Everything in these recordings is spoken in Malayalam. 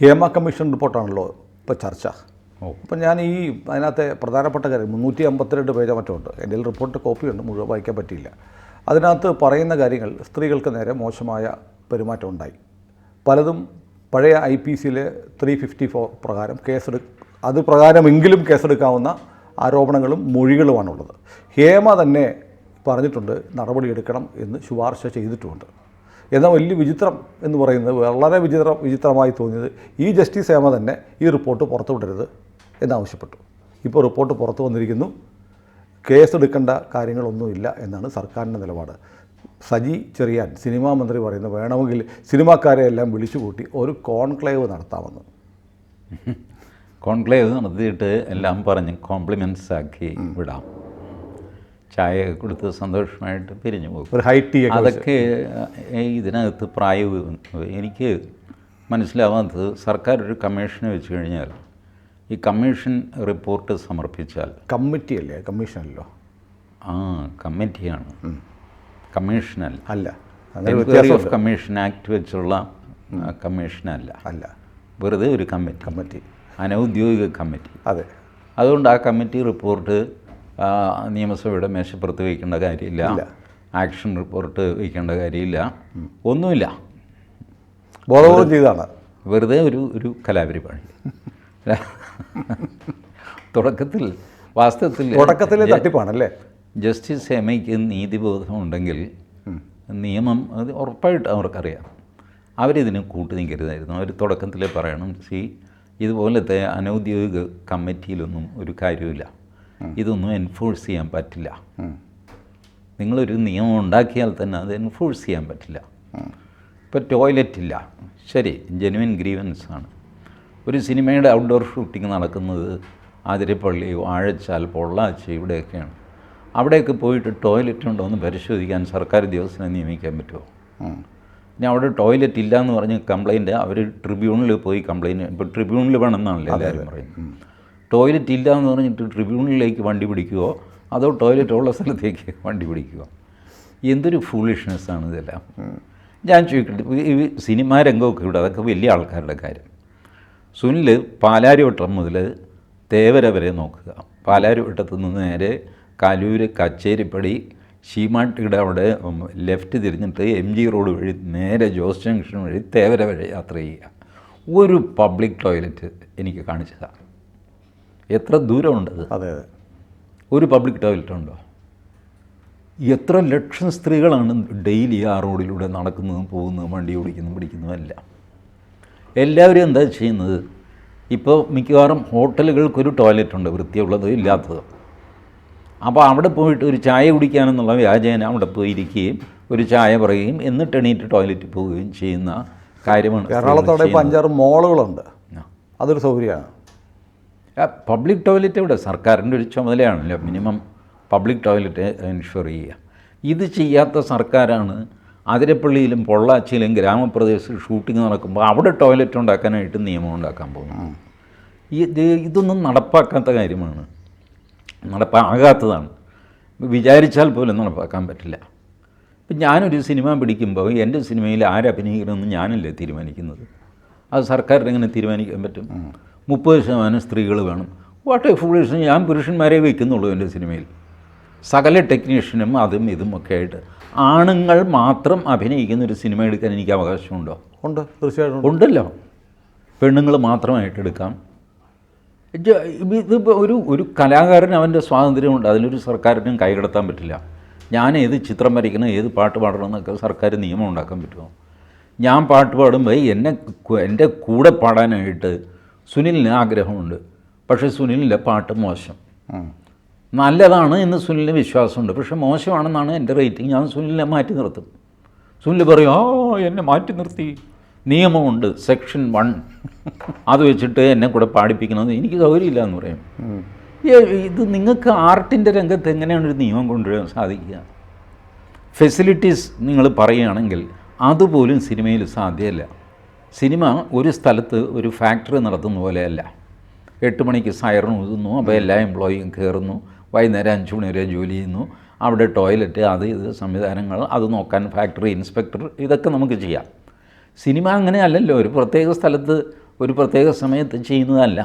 ഹേമ കമ്മീഷൻ റിപ്പോർട്ടാണല്ലോ ഇപ്പോൾ ചർച്ച. അപ്പം ഞാൻ അതിനകത്തെ പ്രധാനപ്പെട്ട കാര്യം 352 പേജോ മറ്റോ ഉണ്ട്. എൻ്റെ റിപ്പോർട്ട് കോപ്പിയുണ്ട്, മുഴുവൻ വായിക്കാൻ പറ്റിയില്ല. അതിനകത്ത് പറയുന്ന കാര്യങ്ങൾ സ്ത്രീകൾക്ക് നേരെ മോശമായ പെരുമാറ്റം ഉണ്ടായി. പലതും പഴയ IPCയിലെ 354 പ്രകാരം അത് പ്രകാരമെങ്കിലും കേസെടുക്കാവുന്ന ആരോപണങ്ങളും മൊഴികളുമാണുള്ളത്. ഹേമ തന്നെ പറഞ്ഞിട്ടുണ്ട് നടപടിയെടുക്കണം എന്ന് ശുപാർശ ചെയ്തിട്ടുമുണ്ട്. എന്നാൽ വലിയ വിചിത്രം എന്ന് പറയുന്നത്, വളരെ വിചിത്രമായി തോന്നിയത്, ഈ ജസ്റ്റിസ് ഹേമ തന്നെ ഈ റിപ്പോർട്ട് പുറത്തുവിടരുത് എന്നാവശ്യപ്പെട്ടു. ഇപ്പോൾ റിപ്പോർട്ട് പുറത്തു വന്നിരിക്കുന്നു. കേസെടുക്കേണ്ട കാര്യങ്ങളൊന്നുമില്ല എന്നാണ് സർക്കാരിൻ്റെ നിലപാട്. സജി ചെറിയാൻ സിനിമാ മന്ത്രി പറയുന്നത് വേണമെങ്കിൽ സിനിമാക്കാരെ എല്ലാം വിളിച്ചുകൂട്ടി ഒരു കോൺക്ലേവ് നടത്താമെന്ന്. കോൺക്ലേവ് നടത്തിയിട്ട് എല്ലാം പറഞ്ഞ് കോംപ്ലിമെൻറ്റ്സ് ആക്കി വിടാം, ചായ കൊടുത്ത് സന്തോഷമായിട്ട് പിരിഞ്ഞു പോകും. ഒരു ഹൈ ടീ അതൊക്കെ ഇതിനകത്ത് എനിക്ക് മനസ്സിലാവാത്തത്, സർക്കാർ ഒരു കമ്മീഷനെ വെച്ച് കഴിഞ്ഞാൽ ഈ കമ്മീഷൻ റിപ്പോർട്ട് സമർപ്പിച്ചാൽ, കമ്മിറ്റിയല്ലേ, കമ്മീഷനല്ലോ, കമ്മിറ്റിയാണ്, കമ്മീഷനല്ല, അല്ല, എൻക്വയറി ഓഫ് കമ്മീഷൻ ആക്ട് വെച്ചുള്ള കമ്മീഷനല്ല, അല്ല, വെറുതെ ഒരു കമ്മിറ്റി, അനൗദ്യോഗിക കമ്മിറ്റി. അതെ. അതുകൊണ്ട് ആ കമ്മിറ്റി റിപ്പോർട്ട് നിയമസഭയുടെ മേശപ്പുറത്ത് വയ്ക്കേണ്ട കാര്യമില്ല, ആക്ഷൻ റിപ്പോർട്ട് വയ്ക്കേണ്ട കാര്യമില്ല, ഒന്നുമില്ല. ബോധപൂർവം ചെയ്താണ്, വെറുതെ ഒരു കലാപരിപാടി. വാസ്തവത്തിൽ തട്ടിപ്പാണല്ലേ. ജസ്റ്റിസ് ഹേമയ്ക്ക് നീതിബോധമുണ്ടെങ്കിൽ നിയമം അത് ഉറപ്പായിട്ട് അവർക്കറിയാം. അവരിതിന് കൂട്ടുനിൽക്കരുതായിരുന്നു. അവർ തുടക്കത്തിൽ പറയണം, ഇതുപോലത്തെ അനൗദ്യോഗിക കമ്മിറ്റിയിലൊന്നും ഒരു കാര്യമില്ല, ഇതൊന്നും എൻഫോഴ്സ് ചെയ്യാൻ പറ്റില്ല. നിങ്ങളൊരു നിയമം ഉണ്ടാക്കിയാൽ തന്നെ അത് എൻഫോഴ്സ് ചെയ്യാൻ പറ്റില്ല. ഇപ്പോൾ ടോയ്ലറ്റ് ഇല്ല, ശരി, ജെനുവിൻ ഗ്രീവൻസ് ആണ്. ഒരു സിനിമയുടെ ഔട്ട്ഡോർ ഷൂട്ടിംഗ് നടക്കുന്നത് അതിരപ്പള്ളി, വാഴച്ചാൽ, പൊള്ളാച്ചി ഇവിടെയൊക്കെയാണ്. അവിടെയൊക്കെ പോയിട്ട് ടോയ്ലറ്റ് ഉണ്ടോ എന്ന് പരിശോധിക്കാൻ സർക്കാർ ഉദ്യോഗസ്ഥനെ നിയമിക്കാൻ പറ്റുമോ? ഇനി അവിടെ ടോയ്ലറ്റ് ഇല്ല എന്ന് പറഞ്ഞ് കംപ്ലയിൻറ്റ്, അവർ ട്രിബ്യൂണലിൽ പോയി കംപ്ലയിൻറ്റ്, ഇപ്പോൾ ട്രിബ്യൂണൽ വേണമെന്നാണല്ലോ എല്ലാവരും പറയുന്നത്. ടോയ്ലറ്റ് ഇല്ല എന്ന് പറഞ്ഞിട്ട് ട്രിബ്യൂണലിലേക്ക് വണ്ടി പിടിക്കുമോ അതോ ടോയ്ലറ്റ് ഉള്ള സ്ഥലത്തേക്ക് വണ്ടി പിടിക്കുമോ? എന്തൊരു ഫൂളിഷ്നെസ്സാണ് ഇതെല്ലാം. ഞാൻ ചോദിക്കട്ടെ, ഈ സിനിമാ രംഗമൊക്കെ ഇവിടെ അതൊക്കെ വലിയ ആൾക്കാരുടെ കാര്യം. സുനിൽ പാലാരിവട്ടം മുതൽ തേവര വരെ നോക്കുക. പാലാരിവട്ടത്ത് നിന്ന് നേരെ കലൂര്, കച്ചേരിപ്പടി, ശീമാട്ടിയുടെ അവിടെ ലെഫ്റ്റ് തിരിഞ്ഞിട്ട് MG റോഡ് വഴി നേരെ ജോസ് ജംഗ്ഷൻ വഴി തേവര വഴി യാത്ര ചെയ്യുക. ഒരു പബ്ലിക് ടോയ്ലറ്റ് എനിക്ക് കാണിച്ചതാണ്. എത്ര ദൂരമുണ്ടത്? അതെ, ഒരു പബ്ലിക് ടോയ്ലറ്റ് ഉണ്ടോ? എത്ര ലക്ഷം സ്ത്രീകളാണ് ഡെയിലി ആ റോഡിലൂടെ നടക്കുന്നതും പോകുന്നതും വണ്ടി ഓടിക്കുന്നതും പിടിക്കുന്നതും എല്ലാം. എല്ലാവരും എന്താ ചെയ്യുന്നത്? ഇപ്പോൾ മിക്കവാറും ഹോട്ടലുകൾക്കൊരു ടോയ്ലറ്റ് ഉണ്ട്, വൃത്തിയുള്ളത് ഇല്ലാത്തത്. അപ്പോൾ അവിടെ പോയിട്ട് ഒരു ചായ കുടിക്കാനെന്നുള്ള വ്യാജേന അവിടെ പോയിരിക്കുകയും ഒരു ചായ പറയുകയും എന്നിട്ട് എണീറ്റ് ടോയ്ലറ്റിൽ പോവുകയും ചെയ്യുന്ന കാര്യമാണ്. കേരളത്തോടെ 5-6 മോളുകളുണ്ട്, അതൊരു സൗകര്യമാണ്. പബ്ലിക് ടോയ്ലറ്റ് ഇവിടെ സർക്കാരിൻ്റെ ഒരു ചുമതലയാണല്ലോ മിനിമം പബ്ലിക് ടോയ്ലറ്റ് എൻഷുർ ചെയ്യുക. ഇത് ചെയ്യാത്ത സർക്കാരാണ് അതിരപ്പള്ളിയിലും പൊള്ളാച്ചിയിലും ഗ്രാമപ്രദേശത്ത് ഷൂട്ടിംഗ് നടക്കുമ്പോൾ അവിടെ ടോയ്ലറ്റ് ഉണ്ടാക്കാനായിട്ട് നിയമം ഉണ്ടാക്കാൻ പോകുന്നു. ഇതൊന്നും നടപ്പാക്കാത്ത കാര്യമാണ്, നടപ്പാകാത്തതാണ്. വിചാരിച്ചാൽ പോലും നടപ്പാക്കാൻ പറ്റില്ല. ഇപ്പം ഞാനൊരു സിനിമ പിടിക്കുമ്പോൾ എൻ്റെ സിനിമയിൽ ആരഭിനയിക്കണമെന്ന് ഞാനല്ലേ തീരുമാനിക്കുന്നത്. അത് സർക്കാരിന് എങ്ങനെ തീരുമാനിക്കാൻ പറ്റും? 30% സ്ത്രീകൾ വേണം. What A foolish. ഞാൻ പുരുഷന്മാരെ വയ്ക്കുന്നുള്ളൂ എൻ്റെ സിനിമയിൽ. സകല ടെക്നീഷ്യനും അതും ഇതും ഒക്കെ ആയിട്ട് ആണുങ്ങൾ മാത്രം അഭിനയിക്കുന്ന ഒരു സിനിമ എടുക്കാൻ എനിക്ക് അവകാശമുണ്ടോ? ഉണ്ട്, തീർച്ചയായിട്ടും ഉണ്ടല്ലോ. പെണ്ണുങ്ങൾ മാത്രമായിട്ട് എടുക്കാം. ഇതിപ്പോൾ ഒരു കലാകാരന് അവൻ്റെ സ്വാതന്ത്ര്യമുണ്ട്, അതിലൊരു സർക്കാരിനും കൈകടത്താൻ പറ്റില്ല. ഞാൻ ഏത് ചിത്രം വരയ്ക്കണം, ഏത് പാട്ട് പാടണം എന്നൊക്കെ സർക്കാർ നിയമം ഉണ്ടാക്കാൻ പറ്റുമോ? ഞാൻ പാട്ട് പാടുമ്പോൾ എൻ്റെ കൂടെ പാടാനായിട്ട് സുനിലിന് ആഗ്രഹമുണ്ട്, പക്ഷേ സുനിലിൻ്റെ പാട്ട് മോശം. നല്ലതാണ് എന്ന് സുനിലിന് വിശ്വാസമുണ്ട്, പക്ഷേ മോശമാണെന്നാണ് എൻ്റെ റേറ്റിംഗ്. ഞാൻ സുനിലിനെ മാറ്റി നിർത്തും. സുനിൽ പറയും, എന്നെ മാറ്റി നിർത്തി, നിയമമുണ്ട് സെക്ഷൻ 1, അത് വെച്ചിട്ട് എന്നെ കൂടെ പാടിപ്പിക്കണമെന്ന് എനിക്ക് സൗകര്യമില്ല എന്ന് പറയും. ഇത് നിങ്ങൾക്ക് ആർട്ടിൻ്റെ രംഗത്ത് എങ്ങനെയാണ് ഒരു നിയമം കൊണ്ടുവരാൻ സാധിക്കുക? ഫെസിലിറ്റീസ് നിങ്ങൾ പറയുകയാണെങ്കിൽ അതുപോലും സിനിമയിൽ സാധ്യമല്ല. സിനിമ ഒരു സ്ഥലത്ത് ഒരു ഫാക്ടറി നടത്തുന്ന പോലെയല്ല. 8 മണിക്ക് സൈറൺ ഊതുന്നു, അപ്പോൾ എല്ലാ എംപ്ലോയിയും കയറുന്നു, വൈകുന്നേരം 5 മണി വരെ ജോലി ചെയ്യുന്നു, അവിടെ ടോയ്ലറ്റ്, ഇത് സംവിധാനങ്ങൾ, അത് നോക്കാൻ ഫാക്ടറി ഇൻസ്പെക്ടർ, ഇതൊക്കെ നമുക്ക് ചെയ്യാം. സിനിമ അങ്ങനെ അല്ലല്ലോ. ഒരു പ്രത്യേക സ്ഥലത്ത് ഒരു പ്രത്യേക സമയത്ത് ചെയ്യുന്നതല്ല.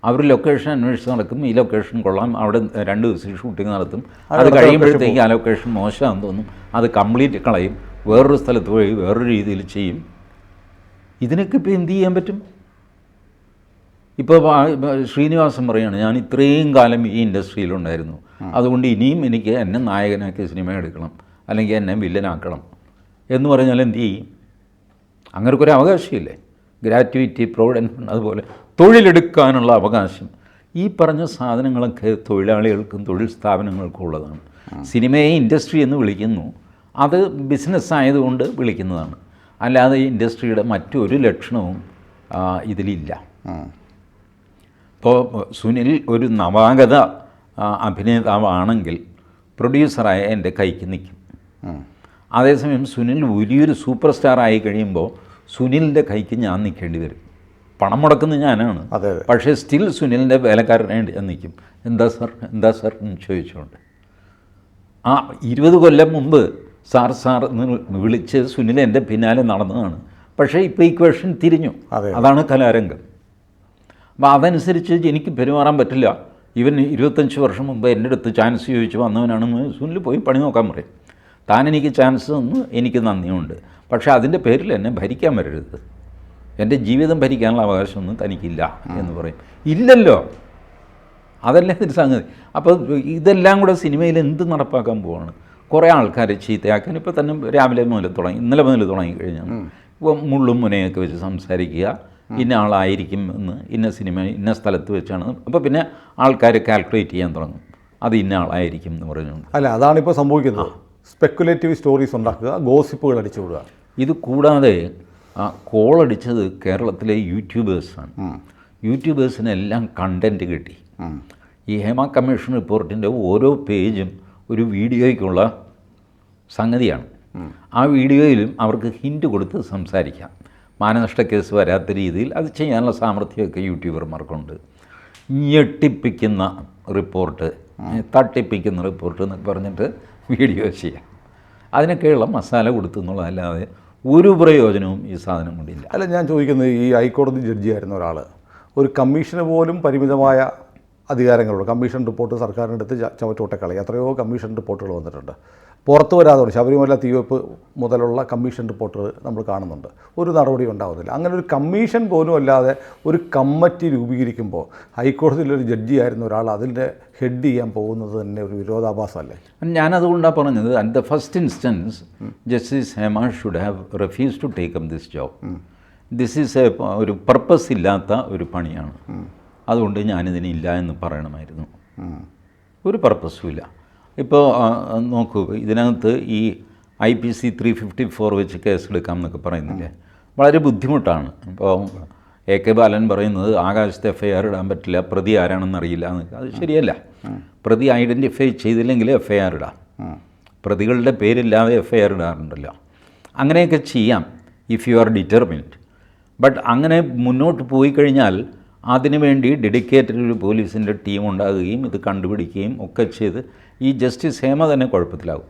അവർ ലൊക്കേഷൻ അന്വേഷിച്ച് നടക്കും, ഈ ലൊക്കേഷൻ കൊള്ളാം, അവിടെ 2 ദിവസം ഷൂട്ടിംഗ് നടത്തും, അത് കഴിയുമ്പോഴത്തേക്ക് ആ ലൊക്കേഷൻ മോശമാണെന്ന് തോന്നും, അത് കംപ്ലീറ്റ് കളയും, വേറൊരു സ്ഥലത്ത് പോയി വേറൊരു രീതിയിൽ ചെയ്യും. ഇതിനൊക്കെ ഇപ്പോൾ എന്ത് ചെയ്യാൻ പറ്റും? ഇപ്പോൾ ശ്രീനിവാസൻ പറയുകയാണ്, ഞാൻ ഇത്രയും കാലം ഈ ഇൻഡസ്ട്രിയിലുണ്ടായിരുന്നു, അതുകൊണ്ട് ഇനിയും എനിക്ക് എന്നെ നായകനാക്കി സിനിമ എടുക്കണം, അല്ലെങ്കിൽ എന്നെ വില്ലനാക്കണം എന്ന് പറഞ്ഞാൽ എന്ത് ചെയ്യും? അങ്ങനെയൊരു അവകാശമില്ലേ? ഗ്രാറ്റുവിറ്റി, പ്രൊവിഡൻറ്റ് ഫണ്ട്, അതുപോലെ തൊഴിലെടുക്കാനുള്ള അവകാശം. ഈ പറഞ്ഞ സാധനങ്ങളൊക്കെ തൊഴിലാളികൾക്കും തൊഴിൽ സ്ഥാപനങ്ങൾക്കും ഉള്ളതാണ്. സിനിമയെ ഇൻഡസ്ട്രി എന്ന് വിളിക്കുന്നു, അത് ബിസിനസ് ആയതുകൊണ്ട് വിളിക്കുന്നതാണ്, അല്ലാതെ ഈ ഇൻഡസ്ട്രിയുടെ മറ്റൊരു ലക്ഷണവും ഇതിലില്ല. ഇപ്പോൾ സുനിൽ ഒരു നവാഗത അഭിനേതാവാണെങ്കിൽ പ്രൊഡ്യൂസറായ എൻ്റെ കൈക്ക് നിൽക്കും. അതേസമയം സുനിൽ വലിയൊരു സൂപ്പർ സ്റ്റാർ ആയി കഴിയുമ്പോൾ സുനിലിൻ്റെ കൈക്ക് ഞാൻ നിൽക്കേണ്ടി വരും. പണം മുടക്കുന്നത് ഞാനാണ്, പക്ഷേ സ്റ്റിൽ സുനിലിൻ്റെ വേലക്കാരനായിട്ട് ഞാൻ നിൽക്കും. എന്താ സാർ എന്ന് ചോദിച്ചുകൊണ്ട്. 20 കൊല്ലം മുമ്പ് സാർ എന്ന് വിളിച്ച് സുനിൽ എൻ്റെ പിന്നാലെ നടന്നതാണ്. പക്ഷേ ഇപ്പോൾ ഇക്വേഷൻ തിരിഞ്ഞു. അതാണ് കലാരംഗം. അപ്പോൾ അതനുസരിച്ച് എനിക്ക് പെരുമാറാൻ പറ്റില്ല. ഇവൻ 25 വർഷം മുമ്പ് എൻ്റെ അടുത്ത് ചാൻസ് ചോദിച്ച് വന്നവനാണെന്ന് സുനിൽ പോയി പണി നോക്കാൻ പറയും. താൻ എനിക്ക് ചാൻസ് തന്നു, എനിക്ക് നന്ദിയുണ്ട്, പക്ഷേ അതിൻ്റെ പേരിൽ എന്നെ ഭരിക്കാൻ വരരുത്, എൻ്റെ ജീവിതം ഭരിക്കാനുള്ള അവകാശമൊന്നും തനിക്കില്ല എന്ന് പറയും. ഇല്ലല്ലോ, അതല്ലേ ഇതിന് സംഗതി. അപ്പോൾ ഇതെല്ലാം കൂടെ സിനിമയിൽ എന്ത് നടപ്പാക്കാൻ പോവാണ്? കുറേ ആൾക്കാരെ ചീത്തയാക്കാൻ ഇപ്പോൾ തന്നെ രാവിലെ മുതൽ തുടങ്ങി, ഇന്നലെ മുതൽ തുടങ്ങിക്കഴിഞ്ഞാൽ ഇപ്പോൾ മുള്ളും മുനയൊക്കെ വെച്ച് സംസാരിക്കുക, ഇന്ന ആളായിരിക്കും എന്ന്, ഇന്ന സിനിമ ഇന്ന സ്ഥലത്ത് വെച്ചാണ്. അപ്പോൾ പിന്നെ ആൾക്കാർ കാൽക്കുലേറ്റ് ചെയ്യാൻ തുടങ്ങും, അത് ഇന്ന ആളായിരിക്കും എന്ന് പറഞ്ഞുകൊണ്ട്. അല്ല, അതാണിപ്പോൾ സംഭവിക്കുന്നത്. സ്പെക്കുലേറ്റീവ് സ്റ്റോറീസ് ഉണ്ടാക്കുക, ഗോസിപ്പുകൾ അടിച്ചു വിടുക. ഇത് കൂടാതെ കോളടിച്ചത് കേരളത്തിലെ യൂട്യൂബേഴ്സാണ്. യൂട്യൂബേഴ്സിനെല്ലാം കണ്ടൻറ്റ് കിട്ടി. ഈ ഹേമ കമ്മീഷൻ റിപ്പോർട്ടിൻ്റെ ഓരോ പേജും ഒരു വീഡിയോയ്ക്കുള്ള സംഗതിയാണ്. ആ വീഡിയോയിലും അവർക്ക് ഹിൻറ്റ് കൊടുത്ത് സംസാരിക്കാം. മാനനഷ്ട കേസ് വരാത്ത രീതിയിൽ അത് ചെയ്യാനുള്ള സാമർഥ്യമൊക്കെ യൂട്യൂബർമാർക്കുണ്ട്. ഞെട്ടിപ്പിക്കുന്ന റിപ്പോർട്ട്, തട്ടിപ്പിക്കുന്ന റിപ്പോർട്ട് എന്നൊക്കെ പറഞ്ഞിട്ട് വീഡിയോ ചെയ്യാം. അതിനൊക്കെയുള്ള മസാല കൊടുത്തു എന്നുള്ളതല്ലാതെ ഒരു പ്രയോജനവും ഈ സാധനം കൊണ്ടില്ല. അല്ല, ഞാൻ ചോദിക്കുന്നത്, ഈ ഹൈക്കോടതി ജഡ്ജിയായിരുന്ന ഒരാൾ ഒരു കമ്മീഷന് പോലും പരിമിതമായ അധികാരങ്ങളുണ്ട്. കമ്മീഷൻ റിപ്പോർട്ട് സർക്കാരിൻ്റെ അടുത്ത് ചവറ്റോട്ടക്കളി, എത്രയോ കമ്മീഷൻ റിപ്പോർട്ടുകൾ വന്നിട്ടുണ്ട്. പുറത്തു വരാതെ ശബരിമല തീവെപ്പ് മുതലുള്ള കമ്മീഷൻ റിപ്പോർട്ടുകൾ നമ്മൾ കാണുന്നുണ്ട്. ഒരു നടപടി ഉണ്ടാകുന്നില്ല. അങ്ങനെ ഒരു കമ്മീഷൻ പോലും അല്ലാതെ ഒരു കമ്മിറ്റി രൂപീകരിക്കുമ്പോൾ ഹൈക്കോടതിയിലൊരു ജഡ്ജിയായിരുന്ന ഒരാൾ അതിൻ്റെ ഹെഡ് ചെയ്യാൻ പോകുന്നത് തന്നെ ഒരു വിരോധാഭാസമല്ലേ? ഞാനതുകൊണ്ടാണ് പറഞ്ഞത്, at the first instance justice Hema should have refuse to take up this job. This is ഒരു പർപ്പസ് ഇല്ലാത്ത ഒരു പണിയാണ്, അതുകൊണ്ട് ഞാനിതിനില്ല എന്ന് പറയണമായിരുന്നു. ഒരു പർപ്പസും ഇല്ല. ഇപ്പോൾ നോക്കൂ, ഇതിനകത്ത് ഈ IPC 354 വെച്ച് കേസെടുക്കാം എന്നൊക്കെ പറയുന്നില്ലേ, വളരെ ബുദ്ധിമുട്ടാണ്. ഇപ്പോൾ AK ബാലൻ പറയുന്നത് ആകാശത്ത് FIR ഇടാൻ പറ്റില്ല, പ്രതി ആരാണെന്ന് അറിയില്ല എന്നൊക്കെ. അത് ശരിയല്ല. പ്രതി ഐഡൻറ്റിഫൈ ചെയ്തില്ലെങ്കിൽ FIR ഇടാം. പ്രതികളുടെ പേരില്ലാതെ FIR ഇടാറുണ്ടല്ലോ. അങ്ങനെയൊക്കെ ചെയ്യാം if you are determined. But അങ്ങനെ മുന്നോട്ട് പോയി കഴിഞ്ഞാൽ അതിനുവേണ്ടി ഡെഡിക്കേറ്റഡ് ഒരു പോലീസിൻ്റെ ടീം ഉണ്ടാകുകയും ഇത് കണ്ടുപിടിക്കുകയും ഒക്കെ ചെയ്ത് ഈ ജസ്റ്റിസ് ഹേമ തന്നെ കുഴപ്പത്തിലാകും.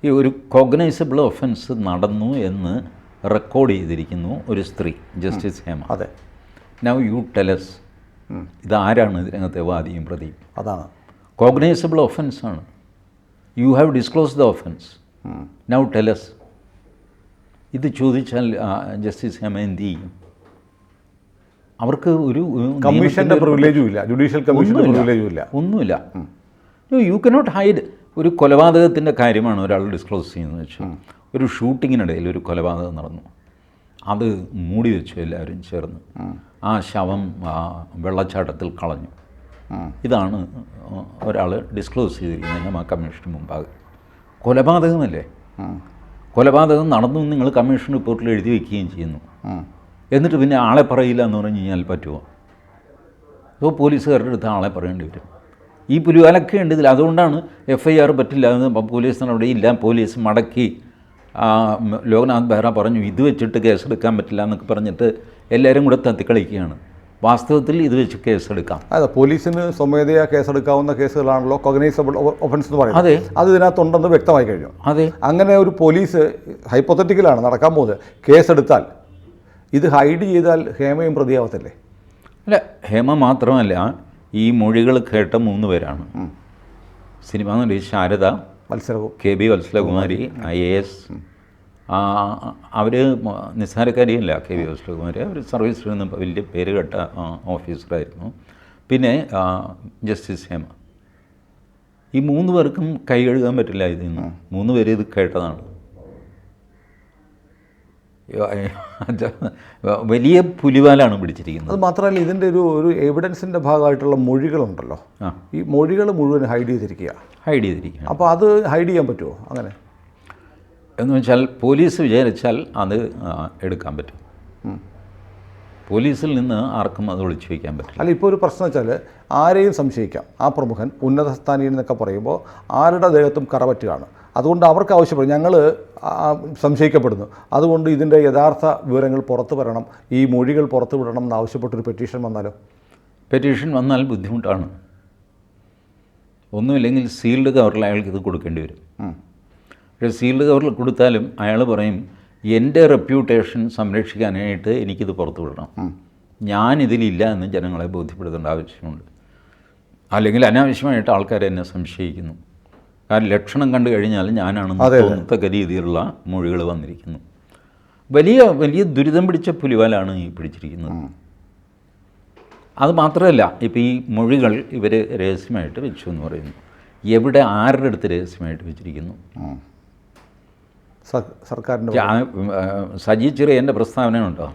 ഈ ഒരു കോഗ്നൈസബിൾ ഒഫൻസ് നടന്നു എന്ന് റെക്കോർഡ് ചെയ്തിരിക്കുന്നു ഒരു സ്ത്രീ, ജസ്റ്റിസ് ഹേമ. അതെ. നൗ യു ടെലസ്, ഇതാരാണ് ഇതിനകത്തെ വാദിയും പ്രതിയും? അതാണ് കോഗ്നൈസബിൾ ഒഫൻസാണ്. You have disclose the offence, now tell us. ഇത് ചോദിച്ചാൽ ജസ്റ്റിസ് ഹേമ എന്ത് ചെയ്യും? അവർക്ക് ഒരു കമ്മീഷൻ്റെ പ്രിവിലേജും ഇല്ല, ജുഡീഷ്യൽ കമ്മീഷൻ്റെ പ്രിവിലേജും ഇല്ല, ഒന്നുമില്ല. You cannot hide. ഒരു കൊലപാതകത്തിൻ്റെ കാര്യമാണ് ഒരാൾ ഡിസ്ക്ലോസ് ചെയ്യുന്നത് വെച്ചാൽ, ഒരു ഷൂട്ടിങ്ങിനിടയിൽ ഒരു കൊലപാതകം നടന്നു, അത് മൂടി വെച്ചു എല്ലാവരും ചേർന്ന്, ആ ശവം വെള്ളച്ചാട്ടത്തിൽ കളഞ്ഞു. ഇതാണ് ഒരാൾ ഡിസ്ക്ലോസ് ചെയ്തിരിക്കുന്നത് ഹേമ കമ്മീഷന് മുമ്പാകെ. കൊലപാതകമല്ലേ? കൊലപാതകം നടന്നു നിങ്ങൾ കമ്മീഷൻ റിപ്പോർട്ടിൽ എഴുതി വയ്ക്കുകയും ചെയ്യുന്നു. എന്നിട്ട് പിന്നെ ആളെ പറയില്ല എന്ന് പറഞ്ഞു കഴിഞ്ഞാൽ പറ്റുമോ? അപ്പോൾ പോലീസുകാരുടെ അടുത്ത് ആളെ പറയേണ്ടി വരും. ഈ പുലിവാലൊക്കെ ഉണ്ട് ഇതിൽ. അതുകൊണ്ടാണ് FIR പറ്റില്ല എന്ന് പോലീസ് നടപടി ഇല്ല. പോലീസ് മടക്കി. ലോക്നാഥ് ബെഹ്റ പറഞ്ഞു ഇത് വെച്ചിട്ട് കേസെടുക്കാൻ പറ്റില്ല എന്നൊക്കെ പറഞ്ഞിട്ട് എല്ലാവരും കൂടെ തത്തിക്കളിക്കുകയാണ്. വാസ്തവത്തിൽ ഇത് വെച്ച് കേസെടുക്കാം. അതെ, പോലീസിന് സ്വമേധയാ കേസെടുക്കാവുന്ന കേസുകളാണല്ലോ കോഗ്നൈസബിൾ ഒഫൻസ് എന്ന് പറയുന്നത്. അതെ, അത് ഇതിനകത്തുണ്ടെന്ന് വ്യക്തമായി കഴിഞ്ഞു. അതെ. അങ്ങനെ ഒരു പോലീസ് ഹൈപ്പോത്തറ്റിക്കലാണ് നടക്കാൻ പോകുന്നത്. കേസെടുത്താൽ ഇത് ഹൈഡ് ചെയ്താൽ ഹേമയും പ്രതിയാവത്തില്ലേ? അല്ല, ഹേമ മാത്രമല്ല, ഈ മൊഴികൾ കേട്ട 3 പേരാണ്. സിനിമാ നടി ശാരദ, KB വത്സലകുമാരി IAS. അവർ നിസ്സാരക്കാരിയല്ല. KB വത്സലകുമാരി അവർ സർവീസിൽ നിന്ന് വലിയ പേര് കേട്ട ഓഫീസറായിരുന്നു. പിന്നെ ജസ്റ്റിസ് ഹേമ. ഈ 3 പേർക്കും കൈ കഴുകാൻ പറ്റില്ല ഇതിൽ നിന്ന്. 3 പേര് ഇത് കേട്ടതാണ്. വലിയ പുലിവാലാണ് പിടിച്ചിരിക്കുന്നത്. അത് മാത്രമല്ല, ഇതിൻ്റെ ഒരു എവിഡൻസിൻ്റെ ഭാഗമായിട്ടുള്ള മൊഴികളുണ്ടല്ലോ, ഈ മൊഴികൾ മുഴുവൻ ഹൈഡ് ചെയ്തിരിക്കുക. അപ്പോൾ അത് ഹൈഡ് ചെയ്യാൻ പറ്റുമോ അങ്ങനെ? എന്ന് വെച്ചാൽ പോലീസ് വിചാരിച്ചാൽ അത് എടുക്കാൻ പറ്റും. പോലീസിൽ നിന്ന് ആർക്കും അത് ഒളിച്ചു വയ്ക്കാൻ പറ്റില്ല. അല്ല, ഇപ്പോൾ ഒരു പ്രശ്നം വെച്ചാൽ ആരെയും സംശയിക്കാം. ആ പ്രമുഖൻ ഉന്നത സ്ഥാനീയൻ എന്നൊക്കെ പറയുമ്പോൾ ആരുടെ ദേഹത്തും കറപറ്റുകയാണ്. അതുകൊണ്ട് അവർക്ക് ആവശ്യപ്പെടും, ഞങ്ങൾ സംശയിക്കപ്പെടുന്നു, അതുകൊണ്ട് ഇതിൻ്റെ യഥാർത്ഥ വിവരങ്ങൾ പുറത്തു വരണം, ഈ മൊഴികൾ പുറത്തു വിടണം എന്നാവശ്യപ്പെട്ടൊരു പെറ്റീഷൻ വന്നാലോ? പെറ്റീഷൻ വന്നാൽ ബുദ്ധിമുട്ടാണ്. ഒന്നുമില്ലെങ്കിൽ സീൽഡ് കവറിൽ അയാൾക്ക് ഇത് കൊടുക്കേണ്ടി വരും. പക്ഷേ സീൽഡ് കവറിൽ കൊടുത്താലും അയാൾ പറയും, എൻ്റെ റെപ്യൂട്ടേഷൻ സംരക്ഷിക്കാനായിട്ട് എനിക്കിത് പുറത്തു വിടണം, ഞാനിതിലില്ല എന്ന് ജനങ്ങളെ ബോധ്യപ്പെടുത്തേണ്ട ആവശ്യമുണ്ട്. അല്ലെങ്കിൽ അനാവശ്യമായിട്ട് ആൾക്കാർ എന്നെ സംശയിക്കുന്നു. കാരണം ലക്ഷണം കണ്ടു കഴിഞ്ഞാൽ ഞാനാണെന്ന് തോന്നത്തക്ക രീതിയിലുള്ള മൊഴികൾ വന്നിരിക്കുന്നു. വലിയ വലിയ ദുരിതം പിടിച്ച പുലിവാലാണ് ഈ പിടിച്ചിരിക്കുന്നത്. അത് മാത്രമല്ല, ഇപ്പോൾ ഈ മൊഴികൾ ഇവർ രഹസ്യമായിട്ട് വെച്ചു എന്ന് പറയുന്നു. എവിടെ, ആരുടെ അടുത്ത് രഹസ്യമായിട്ട് വെച്ചിരിക്കുന്നു? സർക്കാരിൻ്റെ സജി ചെറിയൻ്റെ പ്രസ്താവന ഉണ്ടോ,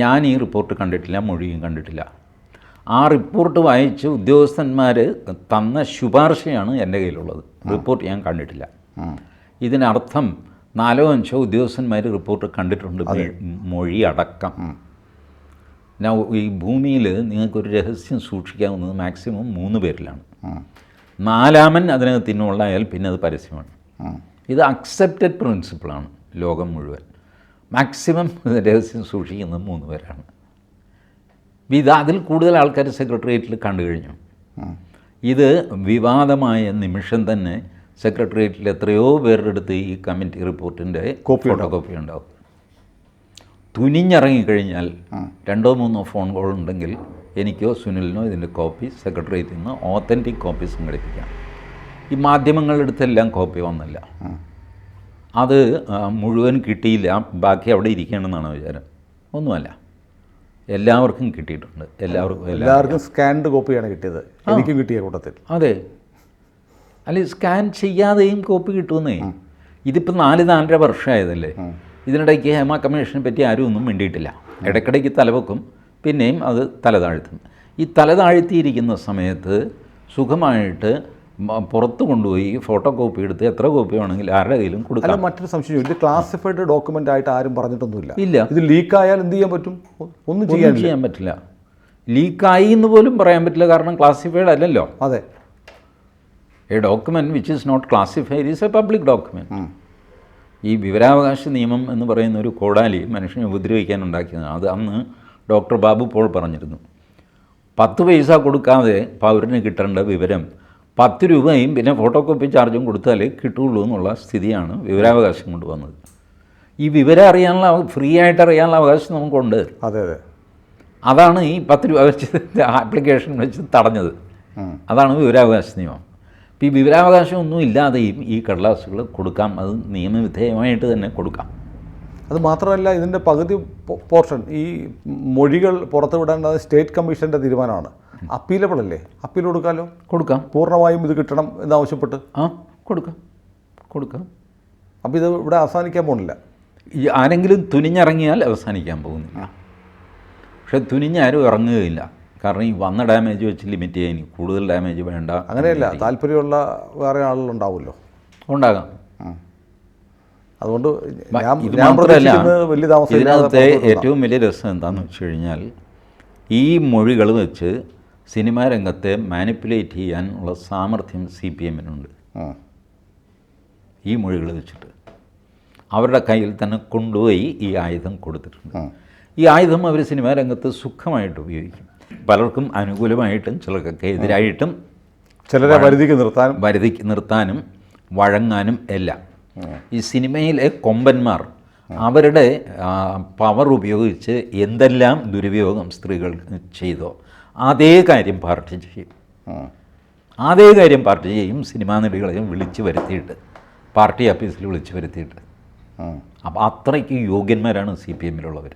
ഞാൻ ഈ റിപ്പോർട്ട് കണ്ടിട്ടില്ല, മൊഴിയും കണ്ടിട്ടില്ല. ആ റിപ്പോർട്ട് വായിച്ച് ഉദ്യോഗസ്ഥന്മാർ തന്ന ശുപാർശയാണ് എൻ്റെ കയ്യിലുള്ളത്. റിപ്പോർട്ട് ഞാൻ കണ്ടിട്ടില്ല. ഇതിനർത്ഥം 4-5 ഉദ്യോഗസ്ഥന്മാർ റിപ്പോർട്ട് കണ്ടിട്ടുണ്ട്, മൊഴി അടക്കം. ഈ ഭൂമിയിൽ നിങ്ങൾക്കൊരു രഹസ്യം സൂക്ഷിക്കാവുന്നത് മാക്സിമം 3 പേരിലാണ്. 4-മൻ അതിനകത്ത് ഇന്നുള്ളായാൽ പിന്നെ അത് പരസ്യമാണ്. ഇത് അക്സെപ്റ്റഡ് പ്രിൻസിപ്പിളാണ് ലോകം മുഴുവൻ. മാക്സിമം രഹസ്യം സൂക്ഷിക്കുന്നത് 3 പേരാണ്. ഇത് അതിൽ കൂടുതൽ ആൾക്കാർ സെക്രട്ടേറിയറ്റിൽ കണ്ടു കഴിഞ്ഞു. ഇത് വിവാദമായ നിമിഷം തന്നെ സെക്രട്ടേറിയറ്റിൽ എത്രയോ പേരുടെ അടുത്ത് ഈ കമ്മിറ്റി റിപ്പോർട്ടിൻ്റെ ഫോട്ടോകോപ്പി ഉണ്ടാവും. തുനിഞ്ഞിറങ്ങിക്കഴിഞ്ഞാൽ 2-3 ഫോൺ കോൾ ഉണ്ടെങ്കിൽ എനിക്കോ സുനിലിനോ ഇതിൻ്റെ കോപ്പി സെക്രട്ടേറിയറ്റിൽ നിന്ന് ഓത്തൻറ്റിക് കോപ്പി സംഘടിപ്പിക്കാം. ഈ മാധ്യമങ്ങളുടെ അടുത്തെല്ലാം കോപ്പി വന്നില്ല. അത് മുഴുവൻ കിട്ടിയില്ല, ബാക്കി അവിടെ ഇരിക്കണമെന്നാണ് വിചാരം. ഒന്നുമല്ല, എല്ലാവർക്കും കിട്ടിയിട്ടുണ്ട്. എല്ലാവർക്കും സ്കാൻഡ് കോപ്പിയാണ് കിട്ടിയത്. എനിക്കും കിട്ടിയ കൂട്ടത്തിൽ. അതെ, അല്ലെ, സ്കാൻ ചെയ്യാതെയും കോപ്പി കിട്ടുമെന്നേ. ഇതിപ്പോൾ 4-4.5 വർഷമായതല്ലേ. ഇതിനിടയ്ക്ക് ഹേമ കമ്മീഷനെ പറ്റി ആരും ഒന്നും മിണ്ടിയിട്ടില്ല. ഇടയ്ക്കിടയ്ക്ക് തലവെക്കും, പിന്നെയും അത് തലതാഴ്ത്തും. ഈ തലതാഴ്ത്തിയിരിക്കുന്ന സമയത്ത് സുഖമായിട്ട് പുറത്ത് കൊണ്ടുപോയി ഫോട്ടോ കോപ്പി എടുത്ത് എത്ര കോപ്പി വേണമെങ്കിൽ ആരുടെ കയ്യിലും കൊടുക്കാം. മറ്റൊരു സംശയം, ഇത് ക്ലാസിഫൈഡ് ഡോക്യുമെൻ്റ് ആയിട്ട് ആരും പറഞ്ഞിട്ടൊന്നുമില്ല. ഇല്ല, ഇത് ലീക്കായാൽ എന്ത് ചെയ്യാൻ പറ്റും? ഒന്നും ചെയ്യാൻ പറ്റില്ല. ലീക്കായി എന്ന് പോലും പറയാൻ പറ്റില്ല, കാരണം ക്ലാസിഫൈഡ് അല്ലല്ലോ. അതെ, a document which is not classified is a public document. ഈ വിവരാവകാശ നിയമം എന്ന് പറയുന്ന ഒരു കോടാലി മനുഷ്യനെ ഉപദ്രവിക്കാൻ ഉണ്ടാക്കിയതാണ്. അത് അന്ന് ഡോക്ടർ ബാബു പോൾ പറഞ്ഞിരുന്നു. 10 പൈസ കൊടുക്കാതെ പൗരന് കിട്ടേണ്ട വിവരം 10 രൂപയും പിന്നെ ഫോട്ടോ കോപ്പി ചാർജും കൊടുത്താലേ കിട്ടുള്ളൂ എന്നുള്ള സ്ഥിതിയാണ് വിവരാവകാശം കൊണ്ടുവന്നത്. ഈ വിവരം അറിയാനുള്ള, ഫ്രീ ആയിട്ട് അറിയാനുള്ള അവകാശം നമുക്കുണ്ട്. അതെ അതെ, അതാണ് ഈ 10 രൂപ വെച്ച് ആപ്ലിക്കേഷൻ വെച്ച് തടഞ്ഞത്. അതാണ് വിവരാവകാശ നിയമം. ഇപ്പോൾ ഈ വിവരാവകാശം ഒന്നും ഇല്ലാതെയും ഈ കടലാസുകൾ കൊടുക്കാം. അത് നിയമവിധേയമായിട്ട് തന്നെ കൊടുക്കാം. അത് മാത്രമല്ല, ഇതിൻ്റെ പകുതി പോർഷൻ ഈ മൊഴികൾ പുറത്തുവിടേണ്ടത് സ്റ്റേറ്റ് കമ്മീഷൻ്റെ തീരുമാനമാണ്. അപ്പീലബിൾ അല്ലേ? അപ്പീൽ കൊടുക്കാം. പൂർണ്ണമായും ഇത് കിട്ടണം എന്നാവശ്യപ്പെട്ട് കൊടുക്കാം. അപ്പോൾ ഇത് ഇവിടെ അവസാനിക്കാൻ പോകുന്നില്ല. ഈ ആരെങ്കിലും തുനിഞ്ഞിറങ്ങിയാൽ അവസാനിക്കാൻ പോകുന്നില്ല. പക്ഷേ തുനിഞ്ഞാരും ഇറങ്ങുകയില്ല. കാരണം ഈ വന്ന ഡാമേജ് വെച്ച് ലിമിറ്റ് ചെയ്യാൻ, കൂടുതൽ ഡാമേജ് വേണ്ട. അങ്ങനെയല്ല, താല്പര്യമുള്ള വേറെ ആളുകളുണ്ടാവുമല്ലോ. ഉണ്ടാകാം. അതുകൊണ്ട് ഇത് മാത്രമല്ല, ഇതിനകത്തെ ഏറ്റവും വലിയ രസം എന്താണെന്ന് വെച്ച് കഴിഞ്ഞാൽ, ഈ മൊഴികൾ വെച്ച് സിനിമാ രംഗത്തെ മാനിപ്പുലേറ്റ് ചെയ്യാനുള്ള സാമർഥ്യം CPM-നുണ്ട്. ഈ മൊഴികൾ വെച്ചിട്ട് അവരുടെ കയ്യിൽ തന്നെ കൊണ്ടുപോയി ഈ ആയുധം കൊടുത്തിട്ടുണ്ട്. ഈ ആയുധം അവർ സിനിമാ രംഗത്ത് സുഖമായിട്ട് ഉപയോഗിക്കും. പലർക്കും അനുകൂലമായിട്ടും ചിലർക്കൊക്കെ എതിരായിട്ടും, ചിലരെ വരുതിക്ക് നിർത്താനും വഴങ്ങാനും എല്ലാം. ഈ സിനിമയിലെ കൊമ്പന്മാർ അവരുടെ പവർ ഉപയോഗിച്ച് എന്തെല്ലാം ദുരുപയോഗം സ്ത്രീകൾ ചെയ്തോ അതേ കാര്യം പാർട്ടി ചെയ്യും. അതേ കാര്യം പാർട്ടി ചെയ്യും. സിനിമാ നടികളെയും വിളിച്ച് വരുത്തിയിട്ട് പാർട്ടി ഓഫീസിൽ വിളിച്ച് വരുത്തിയിട്ട്. അപ്പോൾ അത്രയ്ക്ക് യോഗ്യന്മാരാണ് CPM-ലുള്ളവർ.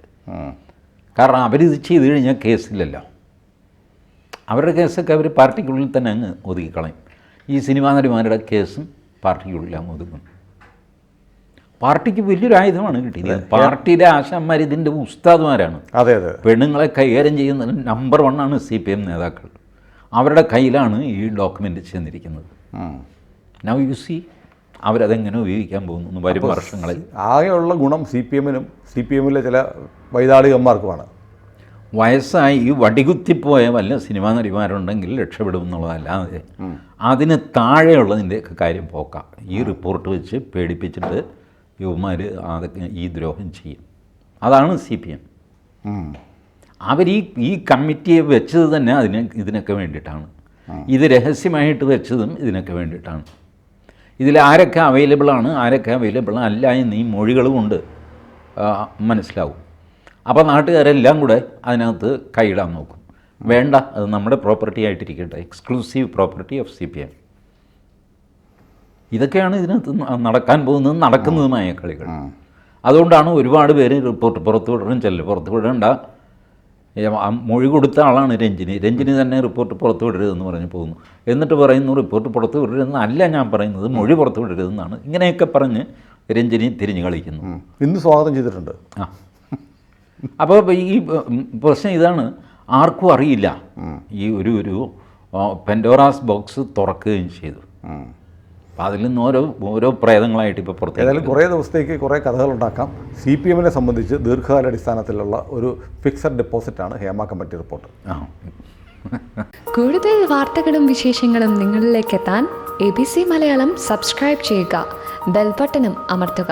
കാരണം അവരിത് ചെയ്ത് കഴിഞ്ഞാൽ കേസില്ലല്ലോ. അവരുടെ കേസൊക്കെ അവർ പാർട്ടിക്കുള്ളിൽ തന്നെ അങ്ങ് ഒതുക്കിക്കളയും. ഈ സിനിമാ നടിമാരുടെ കേസും പാർട്ടിക്കുള്ളിൽ അങ്ങ് ഒതുക്കും. പാർട്ടിക്ക് വലിയൊരു ആയുധമാണ് കിട്ടിയത്. പാർട്ടിയുടെ ആശാന്മാർ ഇതിൻ്റെ ഉസ്താദ്മാരാണ്. അതെ അതെ. പെണ്ണുങ്ങളെ കൈകാര്യം ചെയ്യുന്നതിൽ നമ്പർ 1 ആണ് CPM നേതാക്കൾ. അവരുടെ കയ്യിലാണ് ഈ ഡോക്യുമെൻ്റ് ചെന്നിരിക്കുന്നത്. നൗ യു സി അവരതെങ്ങനെ ഉപയോഗിക്കാൻ പോകുന്നു വരും വർഷങ്ങളിൽ. ആകെയുള്ള ഗുണം CPM-നും CPM-ലെ ചില വൈതാളികന്മാർക്കുമാണ്. വയസ്സായി ഈ വടികുത്തിപ്പോയ വല്ല സിനിമാ നടിമാരുണ്ടെങ്കിൽ രക്ഷപ്പെടും എന്നുള്ളതല്ലാതെ അതിന് താഴെയുള്ളതിൻ്റെയൊക്കെ കാര്യം പോക്കാം. ഈ റിപ്പോർട്ട് വെച്ച് പേടിപ്പിച്ചിട്ട് യുവമാർ അതൊക്കെ ഈ ദ്രോഹം ചെയ്യും. അതാണ് CPM. അവർ ഈ കമ്മിറ്റിയെ വെച്ചത് തന്നെ ഇതിനൊക്കെ വേണ്ടിയിട്ടാണ്. ഇത് രഹസ്യമായിട്ട് വെച്ചതും ഇതിനൊക്കെ വേണ്ടിയിട്ടാണ്. ഇതിൽ ആരൊക്കെ അവൈലബിളാണ് ആരൊക്കെ അവൈലബിൾ അല്ല എന്ന് ഈ മൊഴികൾ കൊണ്ട് മനസ്സിലാവും. അപ്പോൾ നാട്ടുകാരെല്ലാം കൂടെ അതിനകത്ത് കൈയിടാൻ നോക്കും. വേണ്ട, അത് നമ്മുടെ പ്രോപ്പർട്ടി ആയിട്ടിരിക്കട്ടെ, എക്സ്ക്ലൂസീവ് പ്രോപ്പർട്ടി ഓഫ് CPM. ഇതൊക്കെയാണ് ഇതിനകത്ത് നടക്കാൻ പോകുന്നതും നടക്കുന്നതുമായ കളികൾ. അതുകൊണ്ടാണ് ഒരുപാട് പേര് റിപ്പോർട്ട് പുറത്തുവിടണം. പുറത്തു വിടേണ്ട, മൊഴി കൊടുത്ത ആളാണ് രഞ്ജിനി തന്നെ റിപ്പോർട്ട് പുറത്തു വിടരുതെന്ന് പറഞ്ഞ് പോകുന്നു. എന്നിട്ട് പറയുന്നു റിപ്പോർട്ട് പുറത്തു വിടരുതെന്നല്ല ഞാൻ പറയുന്നത്, മൊഴി പുറത്തു വിടരുതെന്നാണ്. ഇങ്ങനെയൊക്കെ പറഞ്ഞ് രഞ്ജിനി തിരിഞ്ഞു കളിക്കുന്നു. ഇന്ന് സ്വാഗതം ചെയ്തിട്ടുണ്ട്. അപ്പോൾ ഈ പ്രശ്നം ഇതാണ്, ആർക്കും അറിയില്ല. ഈ ഒരു പെൻഡോറാസ് ബോക്സ് തുറക്കുകയും ചെയ്തു. അപ്പോൾ അതിൽ നിന്ന് ഓരോ പ്രേതങ്ങളായിട്ട് ഇപ്പോൾ പുറത്ത്. ഏതായാലും കുറേ ദിവസത്തേക്ക് കുറേ കഥകളുണ്ടാക്കാം. CPM-നെ സംബന്ധിച്ച് ദീർഘകാലാടിസ്ഥാനത്തിലുള്ള ഒരു ഫിക്സഡ് ഡെപ്പോസിറ്റാണ് ഹേമ കമ്മിറ്റി റിപ്പോർട്ട്. കൂടുതൽ വാർത്തകളും വിശേഷങ്ങളും നിങ്ങളിലേക്ക് എത്താൻ ABC മലയാളം സബ്സ്ക്രൈബ് ചെയ്യുക, ബെൽ ബട്ടണും അമർത്തുക.